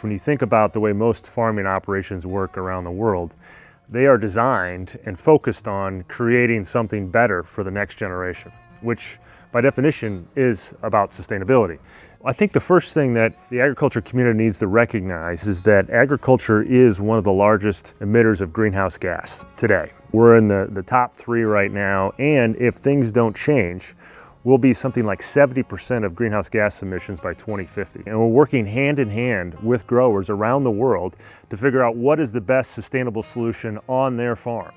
When you think about the way most farming operations work around the world, they are designed and focused on creating something better for the next generation, which by definition is about sustainability. I think the first thing that the agriculture community needs to recognize is that agriculture is one of the largest emitters of greenhouse gas today. We're in the top 3 right now, and if things don't change, we'll be something like 70% of greenhouse gas emissions by 2050. And we're working hand in hand with growers around the world to figure out what is the best sustainable solution on their farm.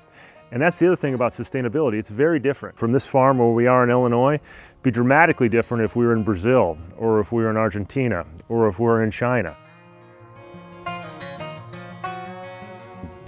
And that's the other thing about sustainability. It's very different. From this farm where we are in Illinois, it'd be dramatically different if we were in Brazil, or if we were in Argentina, or if we're in China.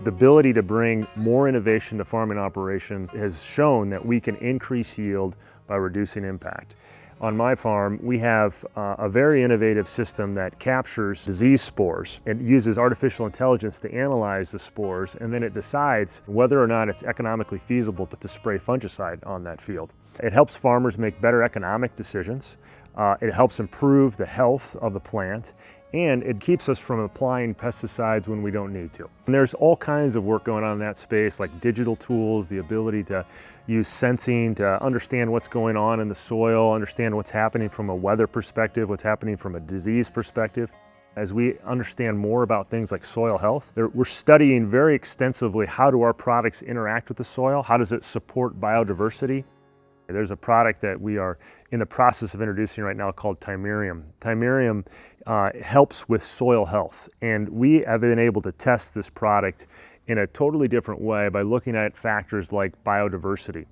The ability to bring more innovation to farming operation has shown that we can increase yield by reducing impact. On my farm, we have a very innovative system that captures disease spores. It uses artificial intelligence to analyze the spores, and then it decides whether or not it's economically feasible to spray fungicide on that field. It helps farmers make better economic decisions. It helps improve the health of the plant, and it keeps us from applying pesticides when we don't need to. And there's all kinds of work going on in that space, like digital tools, the ability to use sensing to understand what's going on in the soil, understand what's happening from a weather perspective, what's happening from a disease perspective. As we understand more about things like soil health, we're studying very extensively how do our products interact with the soil, how does it support biodiversity. There's a product that we are in the process of introducing right now called Timerium. Timerium helps with soil health, and we have been able to test this product in a totally different way by looking at factors like biodiversity.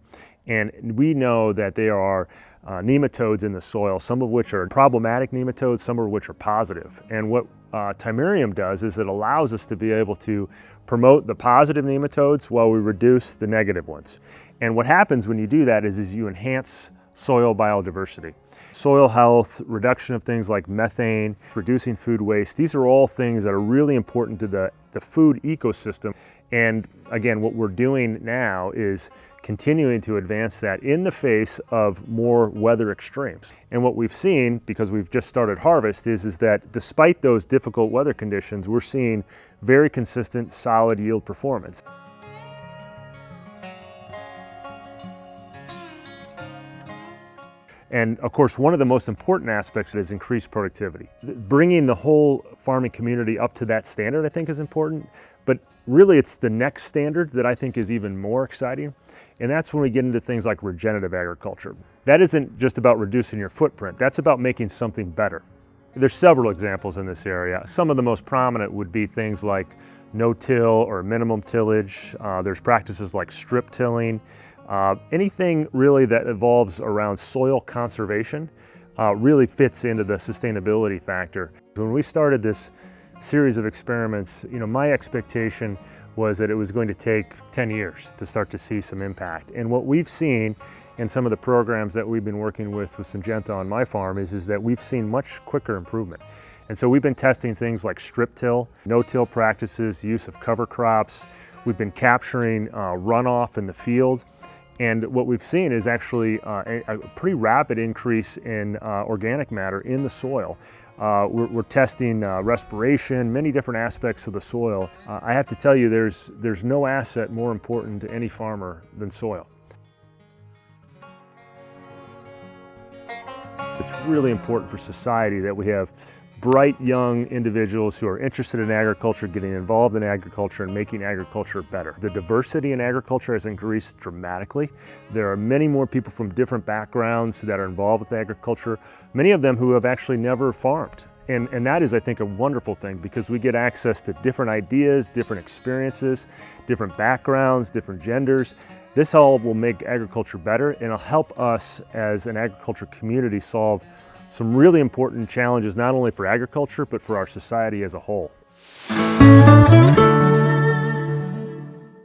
And we know that there are nematodes in the soil, some of which are problematic nematodes, some of which are positive. And what Timerium does is it allows us to be able to promote the positive nematodes while we reduce the negative ones. And what happens when you do that is you enhance soil biodiversity. Soil health, reduction of things like methane, reducing food waste, these are all things that are really important to the food ecosystem. And again, what we're doing now is continuing to advance that in the face of more weather extremes. And what we've seen, because we've just started harvest, is that despite those difficult weather conditions, we're seeing very consistent, solid yield performance. And of course, one of the most important aspects is increased productivity. Bringing the whole farming community up to that standard, I think, is important, but really it's the next standard that I think is even more exciting, and that's when we get into things like regenerative agriculture. That isn't just about reducing your footprint, that's about making something better. There's several examples in this area. Some of the most prominent would be things like no-till or minimum tillage. There's practices like strip tilling. Anything really that evolves around soil conservation really fits into the sustainability factor. When we started this series of experiments, my expectation was that it was going to take 10 years to start to see some impact. And what we've seen in some of the programs that we've been working with Syngenta on my farm is that we've seen much quicker improvement. And so we've been testing things like strip till, no-till practices, use of cover crops. We've been capturing runoff in the field. And what we've seen is actually a pretty rapid increase in organic matter in the soil. We're testing respiration, many different aspects of the soil. I have to tell you, there's no asset more important to any farmer than soil. It's really important for society that we have bright young individuals who are interested in agriculture, getting involved in agriculture and making agriculture better. The diversity in agriculture has increased dramatically. There are many more people from different backgrounds that are involved with agriculture, many of them who have actually never farmed. And that is, I think, a wonderful thing because we get access to different ideas, different experiences, different backgrounds, different genders. This all will make agriculture better and it'll help us as an agriculture community solve some really important challenges, not only for agriculture, but for our society as a whole.